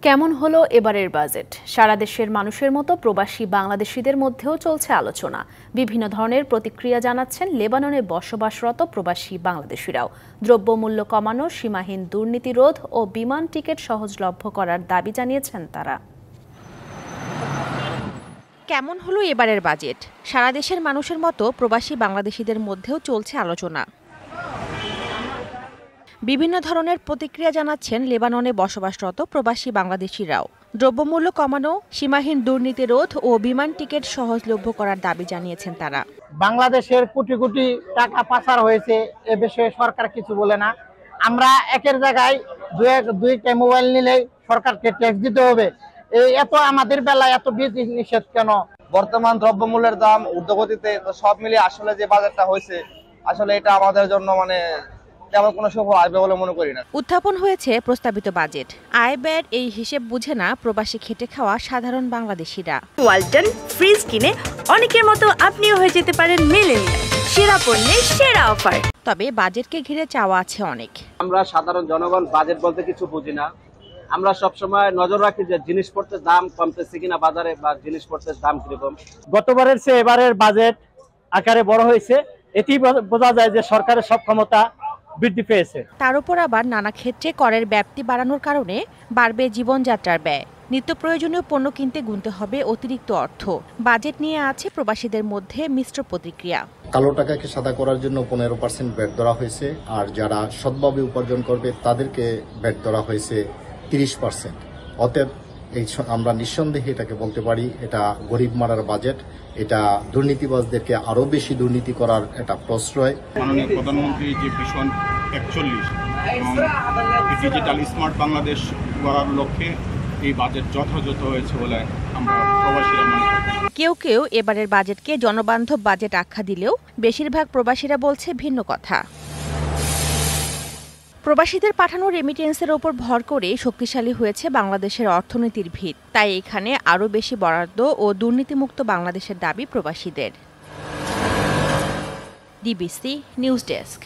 কেমন হলো এবারের বাজেট? সারা দেশের মানুষের মতো প্রবাসী বাংলাদেশিদের মধ্যেও চলছে আলোচনা। বিভিন্ন ধরনের প্রতিক্রিয়া জানাচ্ছেন লেবাননে বসবাসরত প্রবাসী বাংলাদেশিরাও। দ্রব্যমূল্য কমানো, সীমাহীন দুর্নীতি রোধ ও বিমান টিকিট সহজলভ্য করার দাবি জানিয়েছেন তারা। কেমন হলো এবারের বাজেট? সারা দেশের মানুষের মতো প্রবাসী বাংলাদেশিদের মধ্যেও চলছে আলোচনা। বিভিন্ন ধরনের প্রতিক্রিয়া জানাচ্ছেন লেবাননে বসবাসরত প্রবাসী বাংলাদেশিরাও। দ্রব্যমূল্য কমানো, সীমাহীন দুর্নীতি রোধ ও বিমান টিকিট সহজলভ্য করার দাবি জানিয়েছেন তারা। বাংলাদেশের কোটি কোটি টাকা পাচার হয়েছে, এ বিষয়ে সরকার কিছু বলে না। আমরা একের জায়গায় দুইটা মোবাইল নিলেই সরকারকে ট্যাক্স দিতে হবে। এত আমাদের বেলায় এত বিধি নিষেধ কেন? বর্তমান দ্রব্যমূল্যের দাম ঊর্ধ্বগতিতে, সব মিলিয়ে আসলে যে বাজেটটা হয়েছে, আসলে এটা আমাদের জন্য তেমন কোনো সুফল আসবে বলে মনে করি না। উত্থাপন হয়েছে প্রস্তাবিত বাজেট। আয় ব্যয়ের এই হিসেব বুঝে না প্রবাসী খেটে খাওয়া সাধারণ বাংলাদেশিরা। ওয়ালটন ফ্রিজ কিনে অনেকের মতো আপনিও হয়ে যেতে পারেন মিলেনিয়াল। সেরা পণ্যের সেরা অফার। তবে বাজেটকে ঘিরে চাওয়া আছে অনেক। আমরা সাধারণ জনগণ বাজেট বলতে কিছু বুঝি না। আমরা সবসময় নজর রাখি যে জিনিসপত্রের দাম কমতেছে কিনা বাজারে, বা জিনিসপত্রের দাম কিরকম। গতবারের চেয়ে এবারের বাজেট আকারে বড় হয়েছে, এটি বোঝা যায় যে সরকারের সক্ষমতা বৃদ্ধি পেয়েছে। তার উপর আবার নানা ক্ষেত্রে করের ব্যাপ্তি বাড়ানোর কারণে বাড়বে জীবনযাত্রার ব্যয়। নিত্য প্রয়োজনীয় পণ্য কিনতে গুনতে হবে অতিরিক্ত অর্থ। বাজেট নিয়ে আছে প্রবাসীদের মধ্যে মিশ্র প্রতিক্রিয়া। কালো টাকাকে সাদা করার জন্য 15% ভ্যাট ধরা হয়েছে, আর যারা সৎভাবে উপার্জন করবে তাদেরকে ভ্যাট ধরা হয়েছে 30%। অতএব আমরা নিঃসন্দেহে এটাকে বলতে পারি এটা গরিব মারার বাজেট। এটা দুর্নীতিবাজদেরকে আরো বেশি দুর্নীতি করার একটা প্রশ্রয়। মাননীয় প্রধানমন্ত্রী যে ভিশন 41 এবং ডিজিটাল স্মার্ট বাংলাদেশ গড়ার লক্ষ্যে এই বাজেট যথাযথ হয়েছে বলে আমরা প্রবাসীরা মনে করি। কেউ কেউ এবারের বাজেটকে জনবান্ধব বাজেট আখ্যা দিলেও বেশিরভাগ প্রবাসীরা বলছে ভিন্ন কথা। প্রবাসীদের পাঠানো রেমিটেন্সের ওপর ভর করে শক্তিশালী হয়েছে বাংলাদেশের অর্থনীতির ভিত। তাই এখানে আরও বেশি বরাদ্দ ও দুর্নীতিমুক্ত বাংলাদেশের দাবি প্রবাসীদের। DBC news desk.